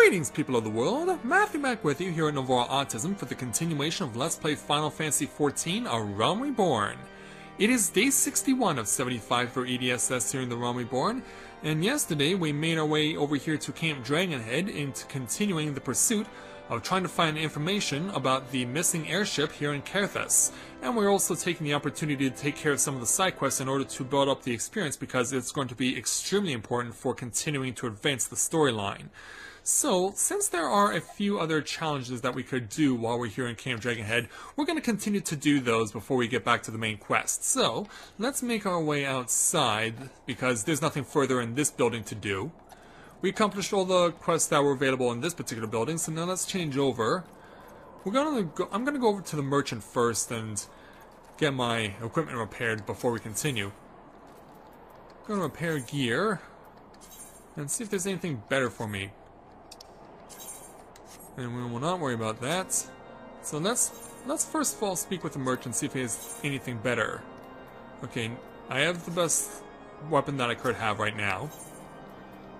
Greetings, people of the world! Matthew back with you here at Novara Autism for the continuation of Let's Play Final Fantasy XIV, A Realm Reborn. It is day 61 of 75 for EDSS here in the Realm Reborn, and yesterday we made our way over here to Camp Dragonhead into continuing the pursuit of trying to find information about the missing airship here in Kerthus. And we're also taking the opportunity to take care of some of the side quests in order to build up the experience because it's going to be extremely important for continuing to advance the storyline. So, since there are a few other challenges that we could do while we're here in Camp Dragonhead, we're going to continue to do those before we get back to the main quest. So, let's make our way outside, because there's nothing further in this building to do. We accomplished all the quests that were available in this particular building, so now let's change over. I'm going to go over to the merchant first and get my equipment repaired before we continue. I'm going to repair gear and see if there's anything better for me. And we will not worry about that. So let's first of all speak with the merchant, see if he has anything better. Okay, I have the best weapon that I could have right now.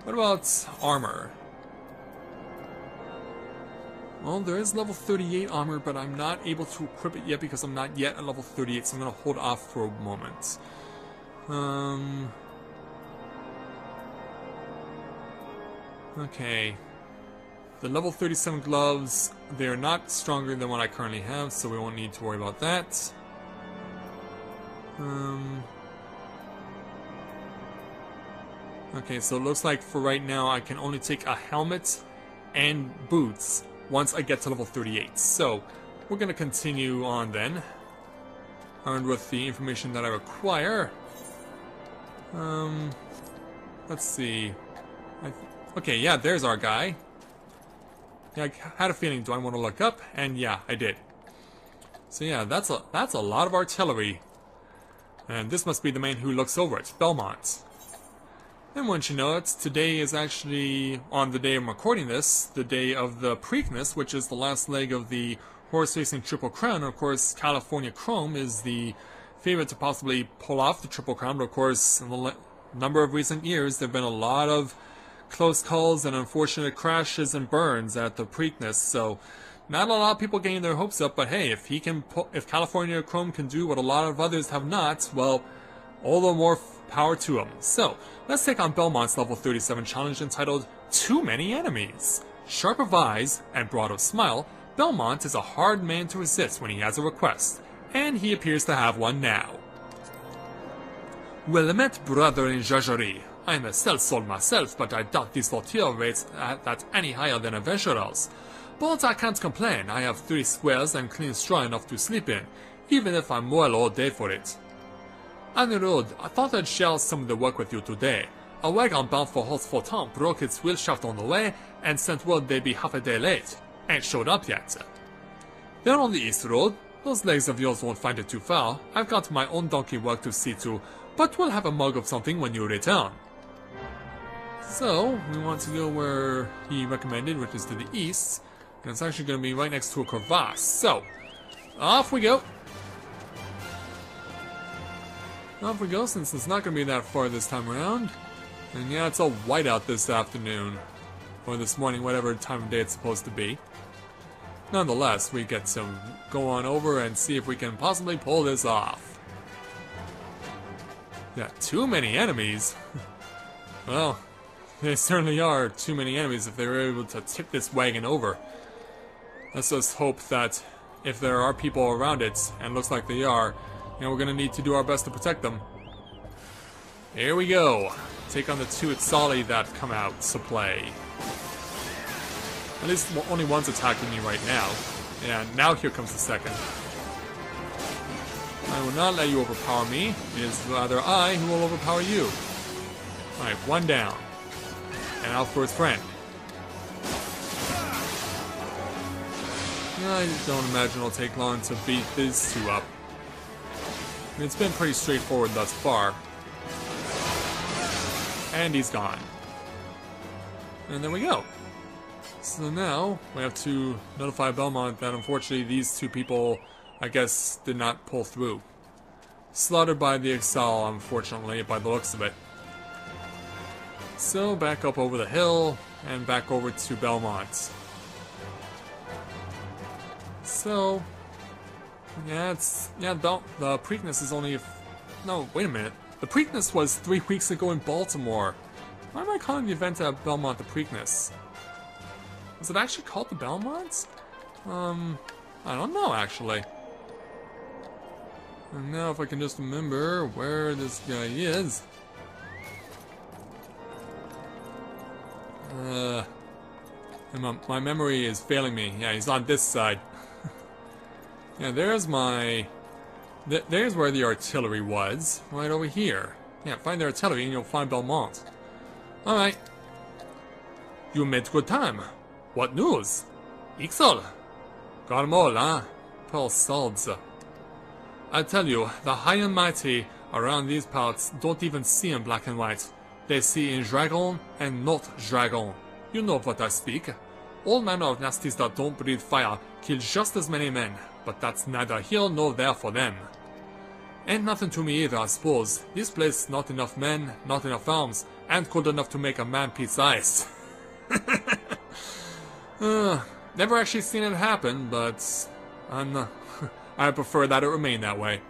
What about armor? Well, there is level 38 armor, but I'm not able to equip it yet because I'm not yet at level 38, so I'm going to hold off for a moment. Okay. The level 37 gloves, they're not stronger than what I currently have, so we won't need to worry about that. Okay, so it looks like for right now I can only take a helmet and boots once I get to level 38. So, we're going to continue on then, armed with the information that I require. Let's see. Okay, yeah, there's our guy. Yeah, I had a feeling, do I want to look up? And yeah, I did. So yeah, that's a lot of artillery. And this must be the man who looks over it, Belmont. And once you know it, today is actually, on the day I'm recording this, the day of the Preakness, which is the last leg of the horse racing Triple Crown. And of course, California Chrome is the favorite to possibly pull off the Triple Crown. But of course, in the number of recent years, there have been a lot of close calls and unfortunate crashes and burns at the Preakness, so not a lot of people getting their hopes up, but hey, if California Chrome can do what a lot of others have not, well, all the more power to them. So, let's take on Belmont's level 37 challenge entitled Too Many Enemies. Sharp of eyes and broad of smile, Belmont is a hard man to resist when he has a request, and he appears to have one now. Well met, brother in Jajarie. I'm a self-sold myself, but I doubt this lottery rates that any higher than adventurers. But I can't complain, I have 3 squares and clean straw enough to sleep in, even if I'm well all day for it. On the road, I thought I'd share some of the work with you today. A wagon bound for Horse-Fortin broke its wheel shaft on the way, and sent word they'd be half a day late. Ain't showed up yet. They're on the east road. Those legs of yours won't find it too far. I've got my own donkey work to see to, but we'll have a mug of something when you return. So, we want to go where he recommended, which is to the east, and it's actually going to be right next to a crevasse. So, off we go. Off we go, since it's not going to be that far this time around. And yeah, it's all white out this afternoon, or this morning, whatever time of day it's supposed to be. Nonetheless, we get to go on over and see if we can possibly pull this off. Yeah, too many enemies. Well, there certainly are too many enemies if they were able to tip this wagon over. Let's just hope that if there are people around it, and looks like they are, you know, we're going to need to do our best to protect them. Here we go. Take on the 2 Ixali that come out to play. At least only one's attacking me right now. And now here comes the second. I will not let you overpower me. It is rather I who will overpower you. Alright, one down. And out for his friend. I don't imagine it'll take long to beat these 2 up. I mean, it's been pretty straightforward thus far. And he's gone. And there we go. So now, we have to notify Belmont that unfortunately these 2 people, I guess, did not pull through. Slaughtered by the Exile, unfortunately, by the looks of it. So, back up over the hill, and back over to Belmont. So, yeah, the Preakness is only... No, wait a minute. The Preakness was 3 weeks ago in Baltimore. Why am I calling the event at Belmont the Preakness? Was it actually called the Belmont? I don't know, actually. And now if I can just remember where this guy is. My memory is failing me. Yeah, he's on this side. Yeah, there's my... There's where the artillery was. Right over here. Yeah, find the artillery and you'll find Belmont. Alright. You made good time. What news? Ixol? Got 'em all, huh? Poor souls. I tell you, the high and mighty around these parts don't even see in black and white. They see in dragon and not dragon. You know what I speak. All manner of nasties that don't breathe fire kill just as many men, but that's neither here nor there for them. Ain't nothing to me either, I suppose. This place, not enough men, not enough arms, and cold enough to make a man piece ice. Never actually seen it happen, but I prefer that it remain that way.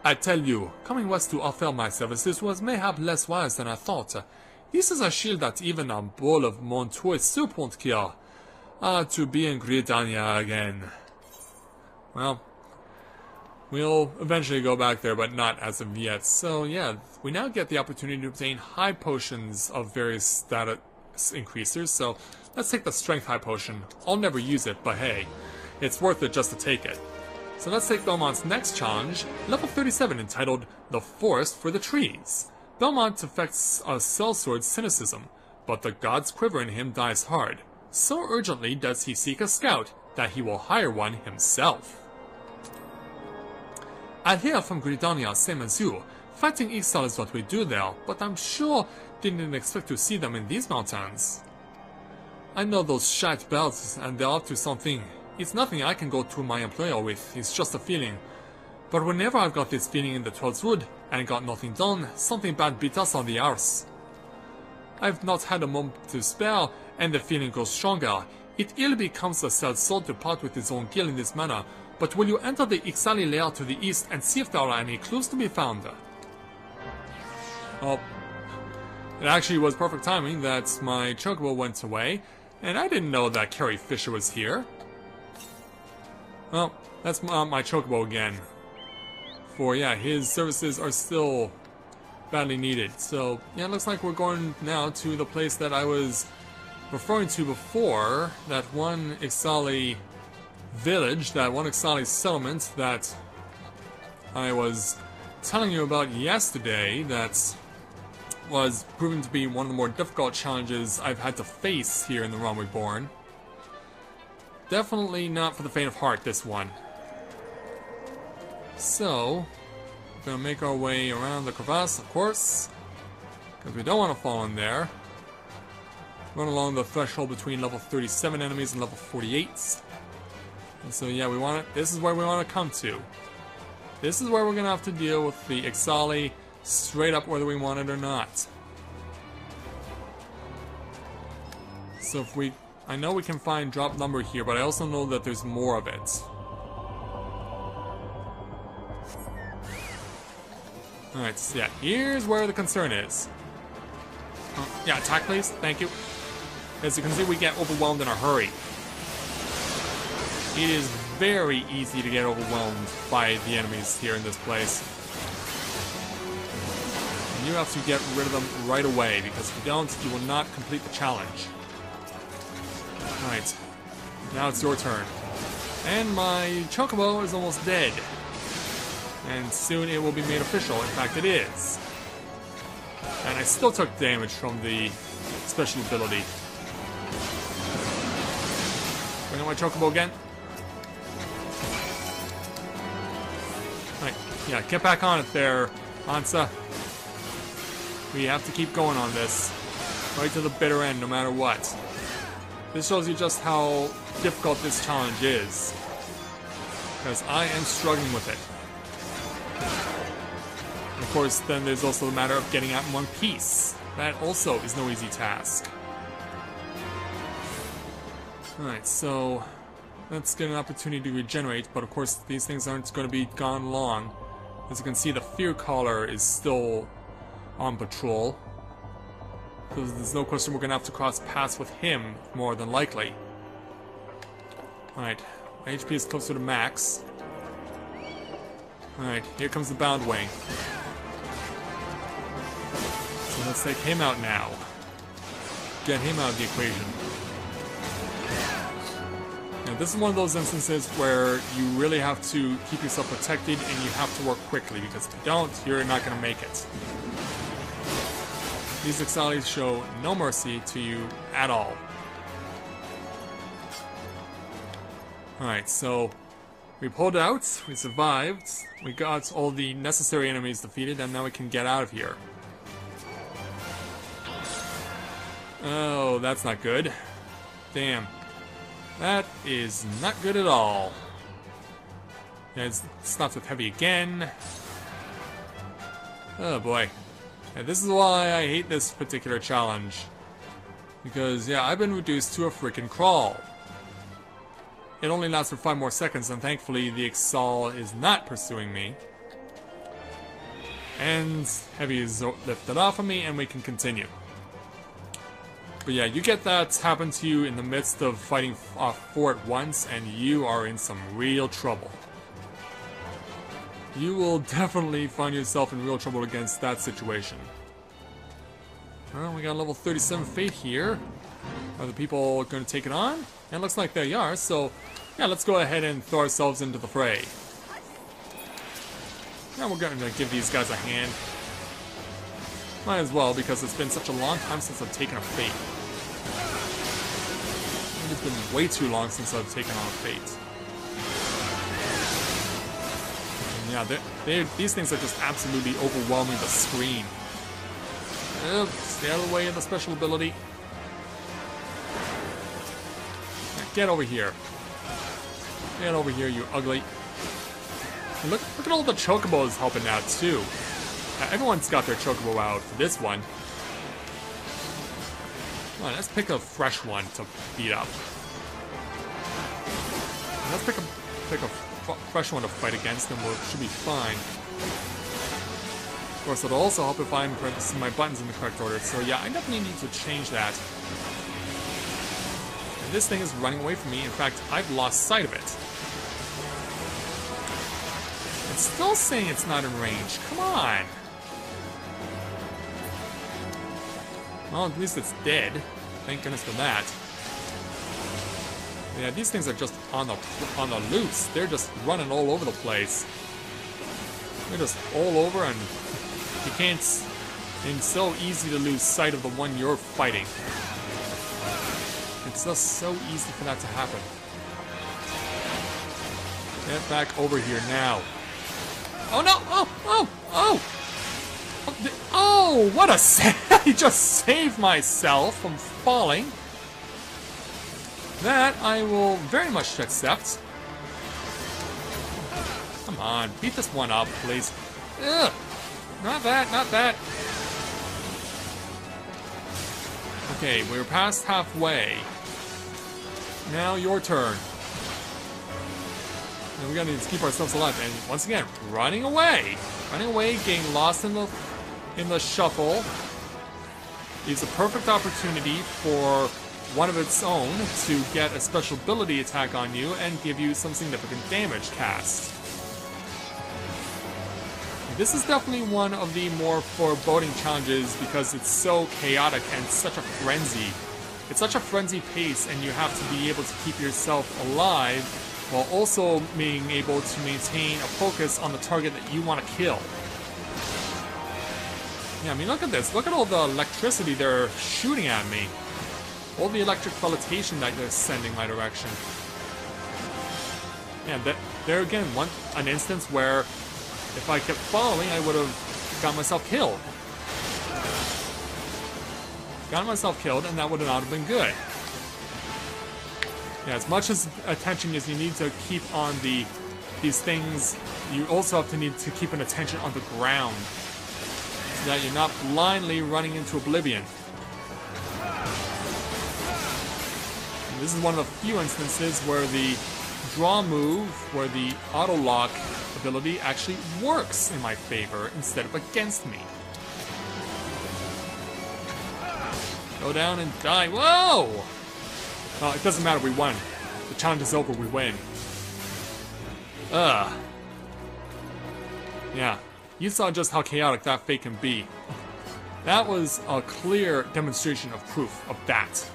I tell you, coming west to offer my services was mayhap less wise than I thought. This is a shield that even a bowl of Montour soup won't cure. To be in Gridania again. Well, we'll eventually go back there, but not as of yet. So yeah, we now get the opportunity to obtain high potions of various status increasers. So let's take the strength high potion. I'll never use it, but hey, it's worth it just to take it. So let's take Belmont's next challenge, level 37, entitled The Forest for the Trees. Belmont affects a sellsword's cynicism, but the god's quiver in him dies hard. So urgently does he seek a scout that he will hire one himself. I hear from Gridania, same as you. Fighting Ixal is what we do there, but I'm sure didn't expect to see them in these mountains. I know those shite belts, and they're up to something. It's nothing I can go to my employer with, it's just a feeling. But whenever I've got this feeling in the 12th Wood, and got nothing done, something bad beat us on the arse. I've not had a moment to spare, and the feeling grows stronger. It ill becomes a sad soul to part with his own gill in this manner, but will you enter the Ixali lair to the east and see if there are any clues to be found? Oh, it actually was perfect timing that my chocobo went away, and I didn't know that Carrie Fisher was here. Well, that's my chocobo again. For yeah, his services are still badly needed. So yeah, it looks like we're going now to the place that I was referring to before, that one Ixali village, that one Ixali settlement that I was telling you about yesterday, that was proven to be one of the more difficult challenges I've had to face here in the Realm Reborn. Definitely not for the faint of heart, this one. So, we're gonna make our way around the crevasse, of course, because we don't want to fall in there. Run along the threshold between level 37 enemies and level 48. And so yeah, we want it. This is where we want to come to. This is where we're gonna have to deal with the Ixali straight up, whether we want it or not. So if we, I know we can find drop lumber here, but I also know that there's more of it. Alright, so yeah, here's where the concern is. Yeah, attack please, thank you. As you can see, we get overwhelmed in a hurry. It is very easy to get overwhelmed by the enemies here in this place. And you have to get rid of them right away, because if you don't, you will not complete the challenge. Alright, now it's your turn. And my chocobo is almost dead. And soon it will be made official, in fact it is. And I still took damage from the special ability. Bring out my chocobo again. Right, yeah, get back on it there, Hansa. We have to keep going on this. Right to the bitter end, no matter what. This shows you just how difficult this challenge is. Because I am struggling with it. Of course, then there's also the matter of getting out in one piece. That also is no easy task. Alright, so let's get an opportunity to regenerate, but of course these things aren't going to be gone long. As you can see, the Fear Caller is still on patrol. So there's no question we're going to have to cross paths with him, more than likely. Alright, my HP is closer to max. Alright, here comes the Bound Wing. So let's take him out now. Get him out of the equation. Now, this is one of those instances where you really have to keep yourself protected and you have to work quickly, because if you don't, you're not going to make it. These XIVs show no mercy to you at all. Alright, so we pulled out, we survived, we got all the necessary enemies defeated, and now we can get out of here. Oh, that's not good. Damn. That is not good at all. Yeah, it stops with heavy again. Oh boy. Yeah, this is why I hate this particular challenge. Because, yeah, I've been reduced to a freaking crawl. It only lasts for 5 more seconds, and thankfully the XIV is not pursuing me. And heavy is lifted off of me, and we can continue. But yeah, you get that happen to you in the midst of fighting 4 at once, and you are in some real trouble. You will definitely find yourself in real trouble against that situation. Well, we got a level 37 Fate here. Are the people going to take it on? And it looks like they are, so yeah, let's go ahead and throw ourselves into the fray. Now we're going to give these guys a hand. Might as well, because it's been such a long time since I've taken a Fate. It's been way too long since I've taken on a Fate. And yeah, these things are just absolutely overwhelming the screen. Stay out of the way of the special ability. Now get over here. Get over here, you ugly. And look at all the chocobos helping out, too. Everyone's got their chocobo out for this one. Come on, let's pick a fresh one to beat up. Let's pick a fresh one to fight against, and we should be fine. Of course, it'll also help if I'm pressing my buttons in the correct order. So yeah, I definitely need to change that. And this thing is running away from me. In fact, I've lost sight of it. It's still saying it's not in range. Come on. Well, at least it's dead. Thank goodness for that. Yeah, these things are just on the loose. They're just running all over the place. They're just all over, and you can't. It's so easy to lose sight of the one you're fighting. It's just so easy for that to happen. Get back over here now. Oh no! Oh! Oh, what a save! I just saved myself from falling. That I will very much accept. Come on, beat this one up, please. Ugh! Not that, not that. Okay, we're past halfway. Now your turn. And we gotta need to keep ourselves alive. And once again, running away. Running away, getting lost in the shuffle is a perfect opportunity for one of its own to get a special ability attack on you and give you some significant damage cast. This is definitely one of the more foreboding challenges because it's so chaotic and such a frenzy. It's such a frenzy pace, and you have to be able to keep yourself alive while also being able to maintain a focus on the target that you want to kill. Yeah, I mean, look at this. Look at all the electricity they're shooting at me. All the electric felicitation that they're sending my direction. Yeah, there again, an instance where if I kept following, I would have got myself killed. Got myself killed, and that would not have been good. Yeah, as much as attention as you need to keep on these things, you also have to need to keep an attention on the ground, so that you're not blindly running into oblivion. And this is one of the few instances where the draw move, where the auto lock ability actually works in my favor instead of against me. Go down and die. Whoa! It doesn't matter, we won. The challenge is over, we win. Ugh. Yeah, you saw just how chaotic that fate can be. That was a clear demonstration of proof of that.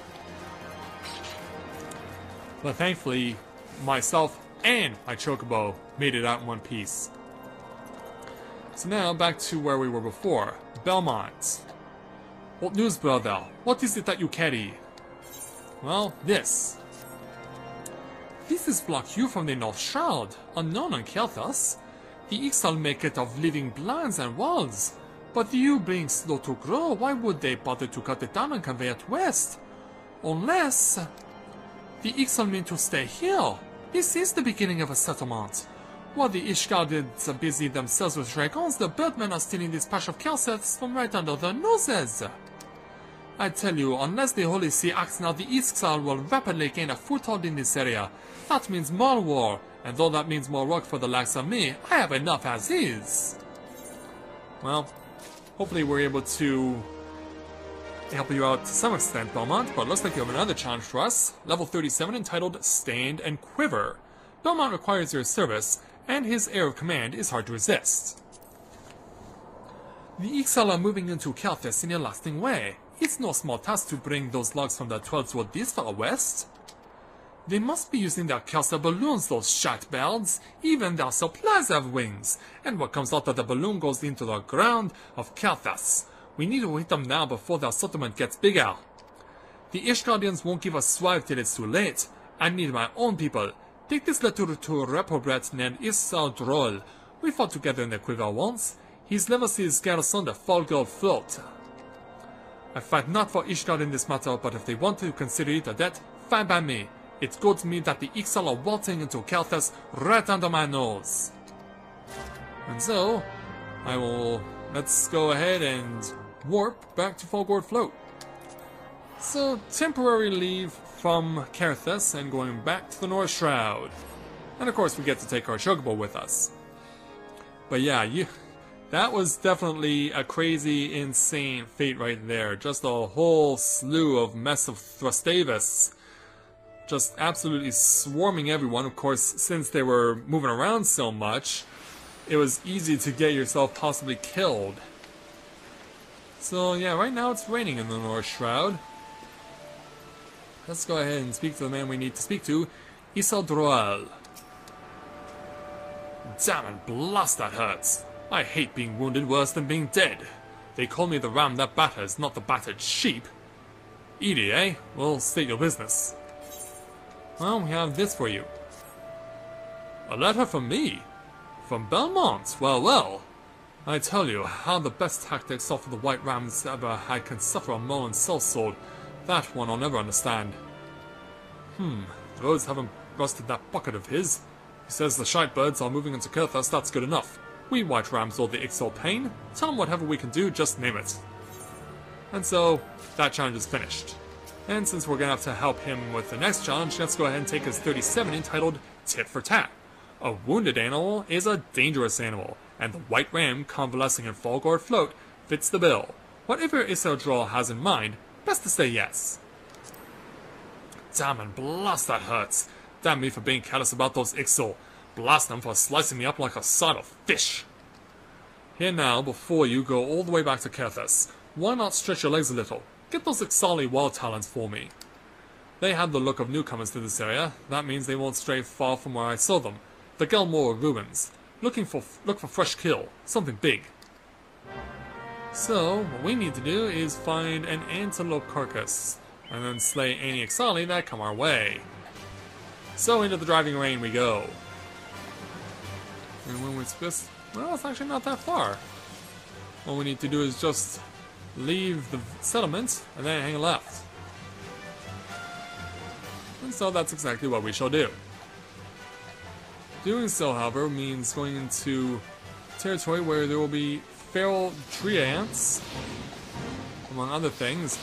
But thankfully, myself and my Chocobo made it out in one piece. So now, back to where we were before. Belmont. What news, brother? What is it that you carry? Well, this. This is block you from the North Shroud, unknown on Kelthas. The Ixal make it of living blinds and walls. But you being slow to grow, why would they bother to cut it down and convey it west? Unless... the Ixal mean to stay here. This is the beginning of a settlement. While the Ishgardians are busy themselves with dragons, the birdmen are stealing this patch of Kelseths from right under their noses. I tell you, unless the Holy See acts now, the Ixal will rapidly gain a foothold in this area. That means more war, and though that means more work for the likes of me, I have enough as is. Well, hopefully we're able to help you out to some extent, Belmont, but looks like you have another challenge for us. Level 37 entitled Stand and Quiver. Belmont requires your service, and his air of command is hard to resist. The Ixal are moving into Kelthas in a lasting way. It's no small task to bring those logs from the 12th world this far west. They must be using their Kelsa balloons, those shatbirds. Even their supplies have wings, and what comes out of the balloon goes into the ground of Kelthas. We need to hit them now before their settlement gets bigger. The Ishgardians won't give us swive till it's too late. I need my own people. Take this letter to a reprobate named Isal Droll. We fought together in the Quiver once. His legacies garrison the Fall Girl float. I fight not for Ishgard in this matter, but if they want to consider it a debt, fine by me. It's good to me that the Ixal are waltzing into Kelthas right under my nose. And so, let's go ahead and warp back to Falgord Float. So, temporary leave from Kelthas and going back to the North Shroud. And of course we get to take our Chocobo with us. But yeah, that was definitely a crazy, insane fate right there. Just a whole slew of mess of Thrustavis. Just absolutely swarming everyone. Of course, since they were moving around so much, it was easy to get yourself possibly killed. So yeah, right now it's raining in the North Shroud. Let's go ahead and speak to the man we need to speak to, Isal Droll. Damn it, blast, that hurts. I hate being wounded worse than being dead. They call me the ram that batters, not the battered sheep. Edie, eh? Well, state your business. Well, we have this for you. A letter from me? From Belmont? Well, well. I tell you, how the best tactics offer the White Rams ever had can suffer a maul and sellsword. That one I'll never understand. The roads haven't rusted that bucket of his. He says the shitebirds are moving into Kelthas, that's good enough. We White Rams or the Ixal pain. Tell him whatever we can do, just name it. And so, that challenge is finished. And since we're gonna have to help him with the next challenge, let's go ahead and take his 37 entitled Tit for Tat. A wounded animal is a dangerous animal, and the White Ram convalescing in Falgord Float fits the bill. Whatever Isal Droll has in mind, best to say yes. Damn and blast, that hurts. Damn me for being careless about those Ixal. Blast them for slicing me up like a side of fish. Here now, before you go all the way back to Kelthas, why not stretch your legs a little? Get those Ixali wild talents for me. They have the look of newcomers to this area. That means they won't stray far from where I saw them. The Gelmore ruins. Look for fresh kill. Something big. So, what we need to do is find an antelope carcass, and then slay any Ixali that come our way. So into the driving rain we go. And when we're supposed... well, it's actually not that far. All we need to do is just leave the settlement and then hang left. And so that's exactly what we shall do. Doing so, however, means going into territory where there will be feral tree ants, among other things.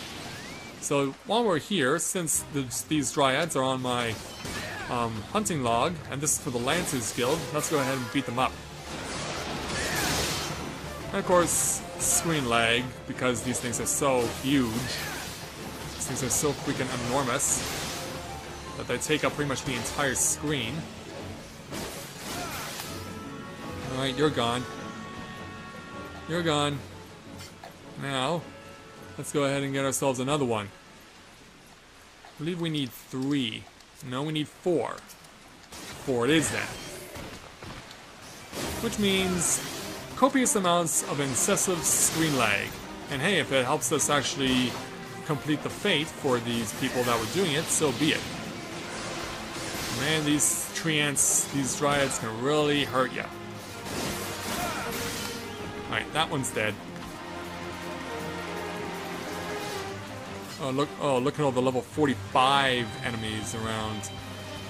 So while we're here, since these dryads are on my hunting log, and this is for the Lancers Guild, let's go ahead and beat them up. And of course, screen lag, because these things are so huge. These things are so freaking enormous that they take up pretty much the entire screen. Alright, you're gone. You're gone. Now, let's go ahead and get ourselves another one. I believe we need 3. No, we need 4. 4 it is then. Which means copious amounts of excessive screen lag. And hey, if it helps us actually complete the fate for these people that were doing it, so be it. Man, these tree ants, these dryads can really hurt ya. Alright, that one's dead. Oh, look at all the level 45 enemies around.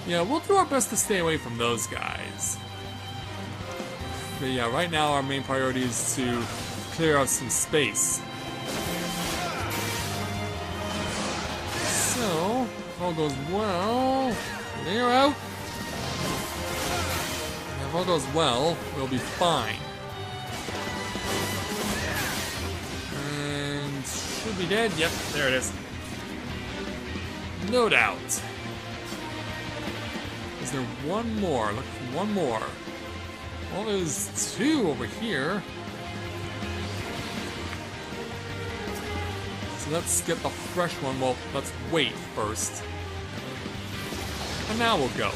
Yeah, we'll do our best to stay away from those guys. But yeah, right now our main priority is to clear out some space. So, if all goes well, clear out. And if all goes well, we'll be fine. And should be dead. Yep, there it is. No doubt. Is there one more? Look for one more. Well, there's 2 over here. So let's get the fresh one. Well, let's wait first. And now we'll go.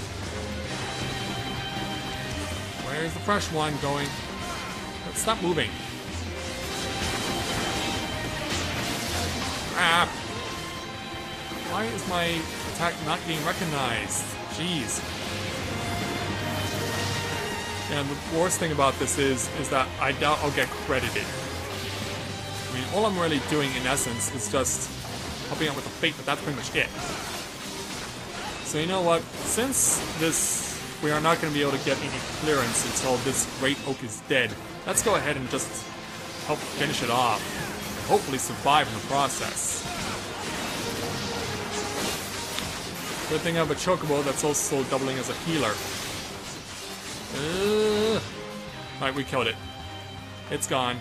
Where's the fresh one going? Let's stop moving. Ah! Why is my attack not being recognized? Jeez. And the worst thing about this is that I doubt I'll get credited. I mean, all I'm really doing in essence is just helping out with the fate, but that's pretty much it. So you know what? Since we are not going to be able to get any clearance until this great oak is dead, let's go ahead and just help finish it off. And hopefully survive in the process. Good thing I have a chocobo that's also doubling as a healer. Alright, we killed it. It's gone.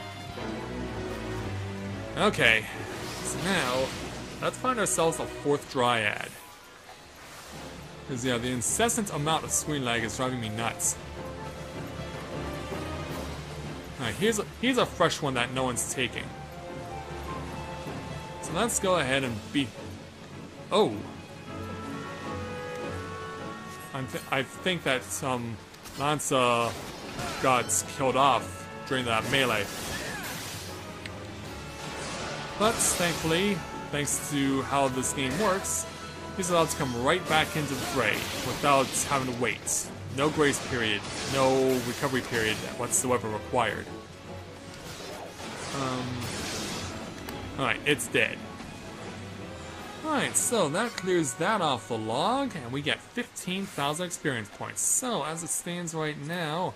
Okay, so now let's find ourselves a 4th dryad. Because yeah, the incessant amount of screen lag is driving me nuts. Alright, here's a fresh one that no one's taking. So let's go ahead and beat... Oh! I think that some Lanza got killed off during that melee. But thankfully, thanks to how this game works, he's allowed to come right back into the fray without having to wait. No grace period, no recovery period whatsoever required. Alright, it's dead. Alright, so that clears that off the log, and we get 15,000 experience points. So, as it stands right now,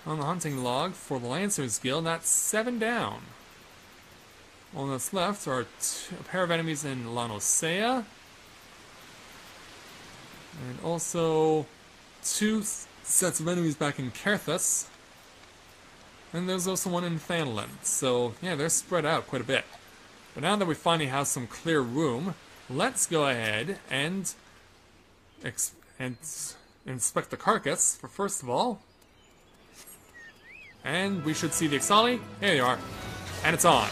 on the hunting log for the Lancers Guild, that's 7 down. On what's left are a pair of enemies in Eorzea, and also 2 sets of enemies back in Kerthus, and there's also one in Thanalan. So, yeah, they're spread out quite a bit. But now that we finally have some clear room, let's go ahead and inspect the carcass, first of all. And we should see the XIV. Here you are. And it's on.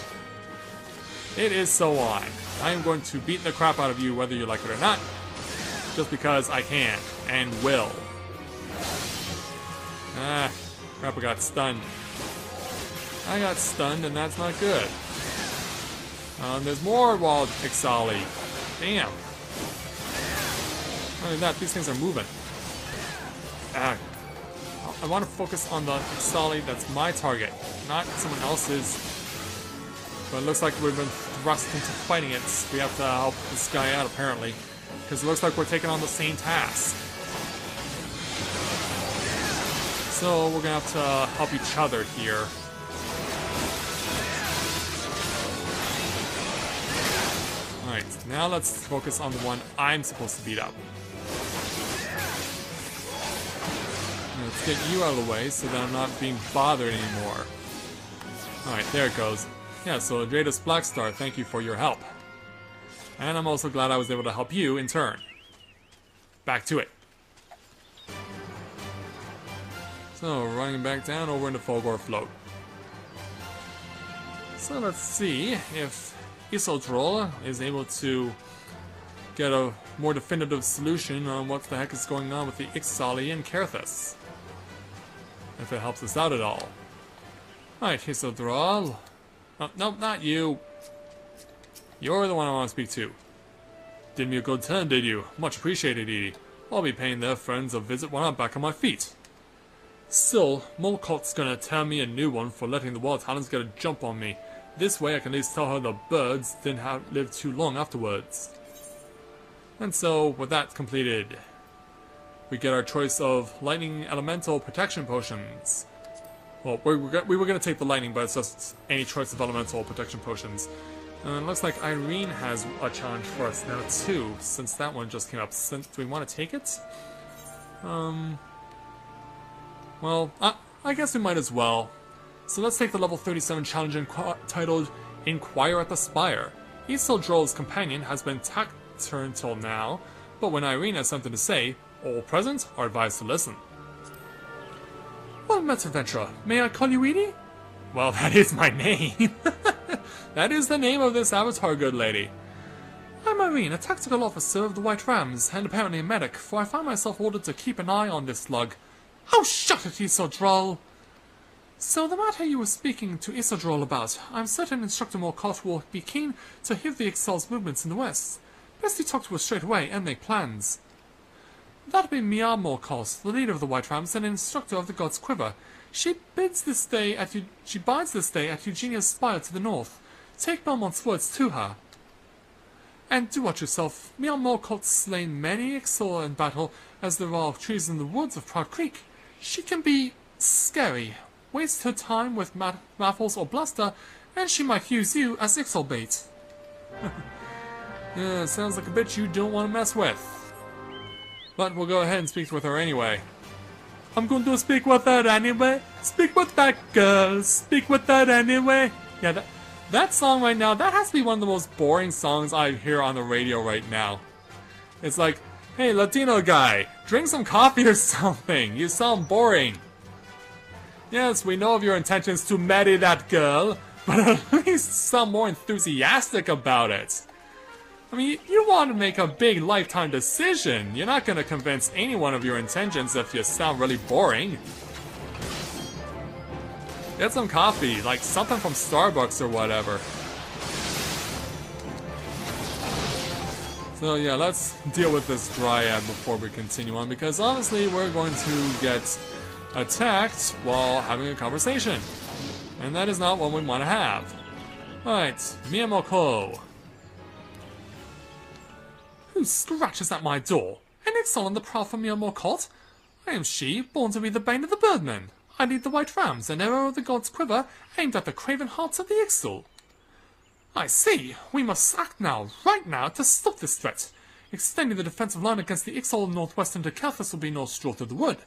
It is so on. I am going to beat the crap out of you whether you like it or not, just because I can and will. Ah, crap, I got stunned. I got stunned, and that's not good. There's more wild XIV. Damn. Other than that, these things are moving. Ah. I want to focus on the XIV that's my target, not someone else's. But it looks like we've been thrust into fighting it. We have to help this guy out, apparently. Because it looks like we're taking on the same task. So we're going to have to help each other here. Alright, now let's focus on the one I'm supposed to beat up. Let's get you out of the way so that I'm not being bothered anymore. Alright, there it goes. Yeah, so Adredas Blackstar, thank you for your help. And I'm also glad I was able to help you in turn. Back to it. So, running back down over into Fulgor Float. So let's see if Isildrol is able to get a more definitive solution on what the heck is going on with the Ixali and Kerthus. If it helps us out at all. Alright, Isildrol. Oh, no, not you. You're the one I want to speak to. Did me a good turn, did you? Much appreciated, Edie. I'll be paying their friends a visit when I'm back on my feet. Still, Molcott's gonna tear me a new one for letting the Wild Talons get a jump on me. This way I can at least tell her the birds didn't live too long afterwards. And so, with that completed, we get our choice of Lightning Elemental Protection Potions. Well, we were gonna take the Lightning, but it's just any choice of Elemental Protection Potions. And it looks like Irene has a challenge for us now too, since that one just came up. Do we want to take it? Well, I guess we might as well. So let's take the level 37 challenge titled Inquire at the Spire. Isildrol's companion has been taciturn until now, but when Irene has something to say, all present are advised to listen. Well met, adventurer. May I call you Edie? Well, that is my name. That is the name of this avatar, good lady. I'm Irene, a tactical officer of the White Rams, and apparently a medic, for I find myself ordered to keep an eye on this slug. Oh, shut it, Isildrol! So the matter you were speaking to Isildrol about, I'm certain Instructor Morcott will be keen to hear the Ixal's movements in the west. Best you talk to her straight away and make plans. That'd be Mia Morcott, the leader of the White Rams and instructor of the God's Quiver. She bides this day at Eugenia's spire to the north. Take Belmont's words to her. And do watch yourself. Mia Morcott's slain many Ixal in battle, as there are trees in the woods of Proud Creek. She can be scary. Waste her time with Raffles or Bluster, and she might use you as Ixal bait. Yeah, sounds like a bitch you don't want to mess with. But we'll go ahead and speak with her anyway. I'm going to speak with her anyway. Speak with that girl. Speak with her anyway. Yeah, that song right now, that has to be one of the most boring songs I hear on the radio right now. It's like, hey, Latino guy, drink some coffee or something. You sound boring. Yes, we know of your intentions to marry that girl, but at least sound more enthusiastic about it. I mean, you want to make a big lifetime decision. You're not going to convince anyone of your intentions if you sound really boring. Get some coffee, like something from Starbucks or whatever. So yeah, let's deal with this Dryad before we continue on, because honestly, we're going to get attacked while having a conversation. And that is not what we want to have. Alright, Miyamoko. Who scratches at my door? An Ixal on the prowl for Miyamoko? I am she, born to be the bane of the Birdmen. I lead the White Rams, an arrow of the God's Quiver, aimed at the craven hearts of the Ixal. I see. We must act now, right now, to stop this threat. Extending the defensive line against the Ixal northwestern to Kerthus will be no stroll through the wood.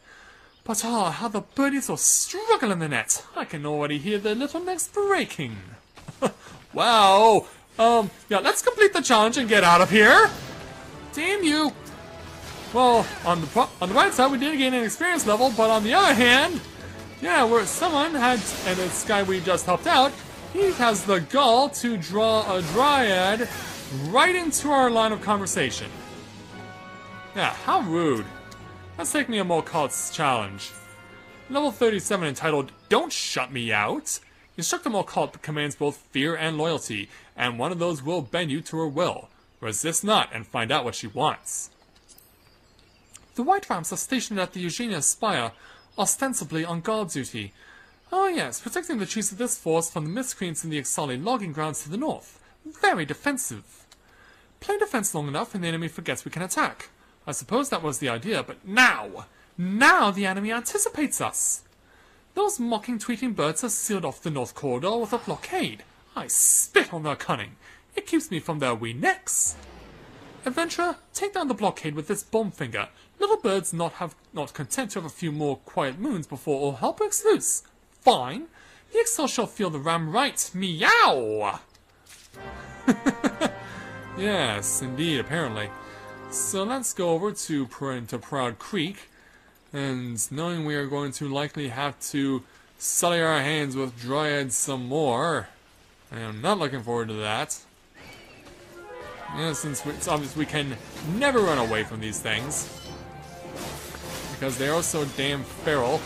But how the birdies will struggle in the net. I can already hear their little necks breaking. Wow. Yeah, let's complete the challenge and get out of here. Damn you. Well, on the right side, we did gain an experience level, but on the other hand, yeah, where someone had, and this guy we just helped out, he has the gall to draw a Dryad right into our line of conversation. Yeah, how rude. Let's take me a Molcott's challenge. Level 37 entitled Don't Shut Me Out. Instructor Molcott commands both fear and loyalty, and one of those will bend you to her will. Resist not and find out what she wants. The White Rams are stationed at the Eugenia Spire, ostensibly on guard duty. Oh yes, protecting the trees of this forest from the miscreants in the Ixali logging grounds to the north. Very defensive. Play defense long enough and the enemy forgets we can attack. I suppose that was the idea, but now the enemy anticipates us. Those mocking tweeting birds have sealed off the north corridor with a blockade. I spit on their cunning. It keeps me from their wee necks. Adventurer, take down the blockade with this bomb finger. Little birds not content to have a few more quiet moons before all hell breaks loose. Fine. The Excel shall feel the ram right. Meow! Yes, indeed, apparently. So let's go over to Proud Creek, and knowing we are going to likely have to sully our hands with Dryads some more, I am not looking forward to that. Yeah, since it's obvious we can never run away from these things, because they are so damn feral.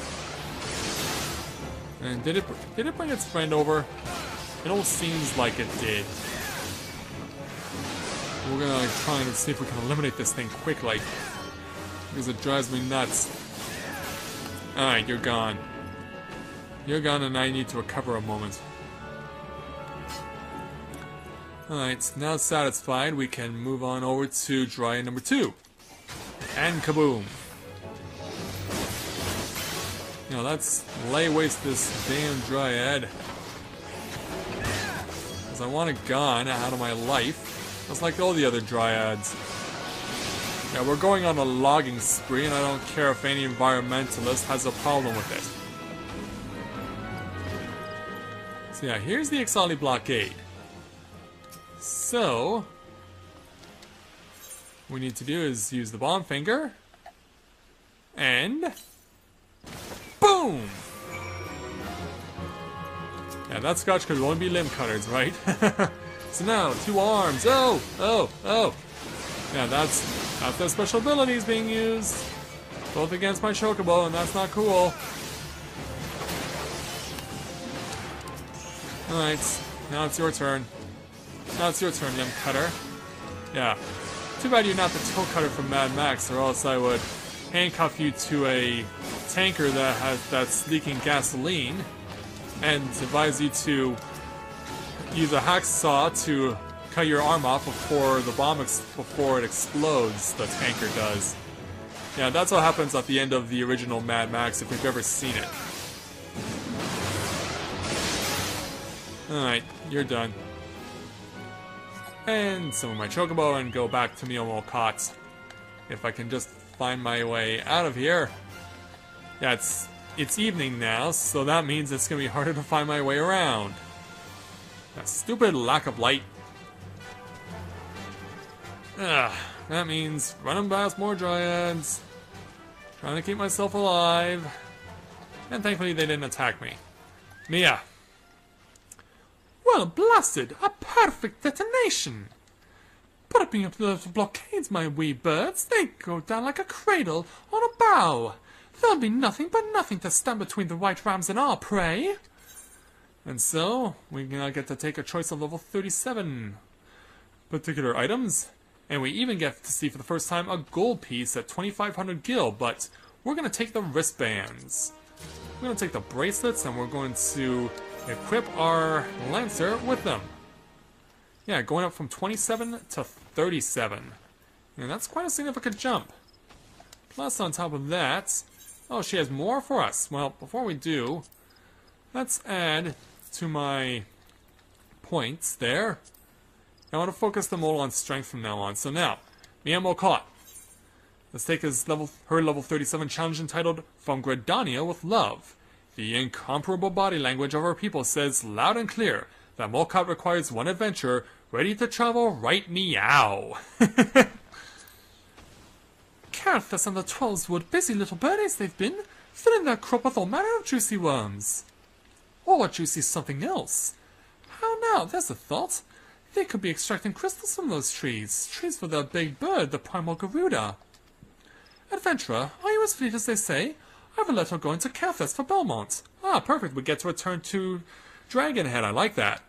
And did it bring its friend over? It all seems like it did. We're gonna try and see if we can eliminate this thing quickly, because it drives me nuts. Alright, you're gone. You're gone, and I need to recover a moment. Alright, now satisfied, we can move on over to Dryad number 2. And kaboom! You know, let's lay waste this damn Dryad. Because I want it gone out of my life, just like all the other Dryads. Yeah, we're going on a logging spree, and I don't care if any environmentalist has a problem with it. So yeah, here's the XIV blockade. So, what we need to do is use the bomb finger, and boom! Yeah, that scotch could only be limb cutters, right? So now, 2 arms. Oh! Yeah, that's their special abilities being used. Both against my chocobo, and that's not cool. Alright, now it's your turn. Now it's your turn, Limb Cutter. Yeah. Too bad you're not the Toe Cutter from Mad Max, or else I would handcuff you to a tanker that's leaking gasoline, and advise you to use a hacksaw to cut your arm off before it explodes. The tanker does. Yeah, that's what happens at the end of the original Mad Max, if we've ever seen it. Alright, you're done. And some of my chocobo and go back to Miomocot. If I can just find my way out of here. Yeah, it's evening now, so that means it's gonna be harder to find my way around. That stupid lack of light. Ugh, that means running past more Dryads. Trying to keep myself alive. And thankfully they didn't attack me. Mia. Well, blasted! A perfect detonation! Put up your little blockades, my wee birds. They go down like a cradle on a bough. There'll be nothing but nothing to stand between the white rams and our prey. And so, we now get to take a choice of level 37 particular items. And we even get to see for the first time a gold piece at 2500 gil, but we're going to take the wristbands. We're going to take the bracelets, and we're going to equip our Lancer with them. Yeah, going up from 27 to 37. And that's quite a significant jump. Plus, on top of that... Oh, she has more for us. Well, before we do, let's add to my points there. I want to focus them all on strength from now on. So now, Miomocot. Let's take her level 37 challenge entitled From Gridania with Love. The incomparable body language of our people says loud and clear that Mocot requires one adventurer ready to travel right meow. Carathas and the Trolls Wood, busy little birdies they've been, filling their crop with all manner of juicy worms. Or juicy something else. How now, there's a thought. They could be extracting crystals from those trees for their big bird, the primal Garuda. Adventurer, are you as fleet as they say? I have a letter going to Carathas for Belmont. Ah, perfect, we get to return to Dragonhead, I like that.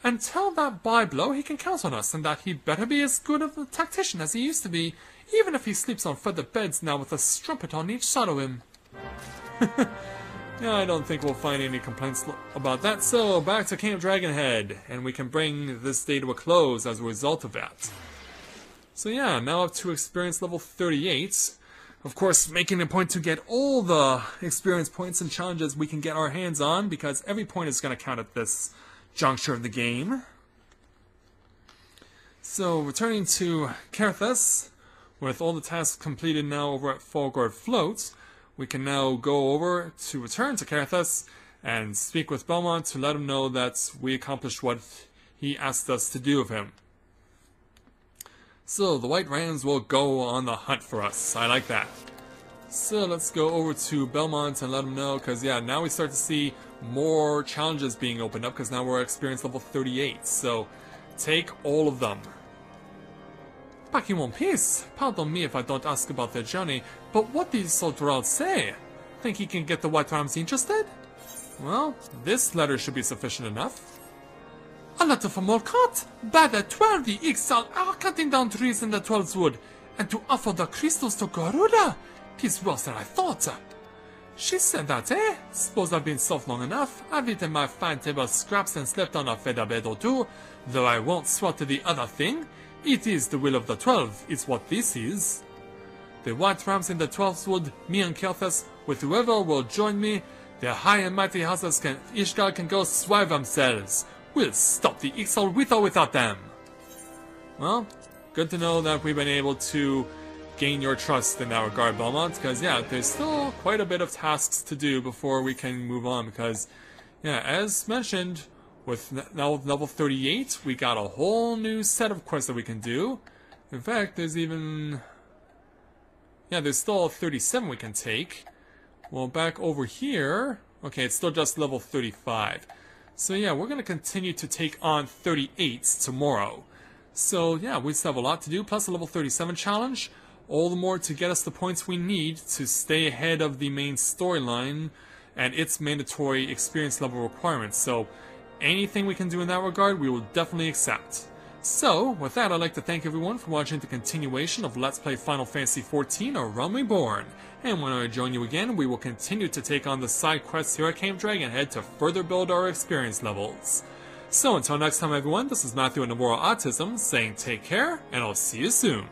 And tell that Byblow he can count on us, and that he'd better be as good of a tactician as he used to be, even if he sleeps on feather beds now with a strumpet on each side of him. Yeah, I don't think we'll find any complaints about that, so back to Camp Dragonhead, and we can bring this day to a close as a result of that. So yeah, now up to experience level 38. Of course, making a point to get all the experience points and challenges we can get our hands on, because every point is going to count at this juncture of the game. So, returning to Carthus, with all the tasks completed now over at Falgard Float, we can now go over to return to Carthus and speak with Belmont to let him know that we accomplished what he asked us to do of him. So, the White Rams will go on the hunt for us. I like that. So, let's go over to Belmont and let him know, because yeah, now we start to see more challenges being opened up, because now we're at experience level 38. So, take all of them. Back in one piece. Pardon me if I don't ask about their journey, but what did Sodral say? Think he can get the White Rams interested? Well, this letter should be sufficient enough. A letter from Molcott? Bad at 12, the Ixal are cutting down trees in the 12's wood, and to offer the crystals to Garuda. 'Tis worse than I thought. She said that, eh? Suppose I've been soft long enough. I've eaten my fine table scraps and slept on a feather bed or two, though I won't swear to the other thing. It is the will of the 12, is what this is. The White Rams in the 12's wood, me and Carthus, with whoever will join me, the high and mighty houses Ishgal can go swive themselves. We'll stop the Ixal with or without them. Well, good to know that we've been able to gain your trust in that regard, Belmont, because yeah, there's still quite a bit of tasks to do before we can move on, because yeah, as mentioned, with now level 38, we got a whole new set of quests that we can do. In fact, there's even... yeah, there's still 37 we can take. Well, back over here... okay, it's still just level 35. So yeah, we're going to continue to take on 38s tomorrow. So yeah, we still have a lot to do, plus a level 37 challenge. All the more to get us the points we need to stay ahead of the main storyline and its mandatory experience level requirements. So anything we can do in that regard, we will definitely accept. So, with that, I'd like to thank everyone for watching the continuation of Let's Play Final Fantasy XIV, A Realm Reborn. And when I join you again, we will continue to take on the side quests here at Camp Dragonhead to further build our experience levels. So until next time everyone, this is Matthew and Navora Autism saying take care, and I'll see you soon.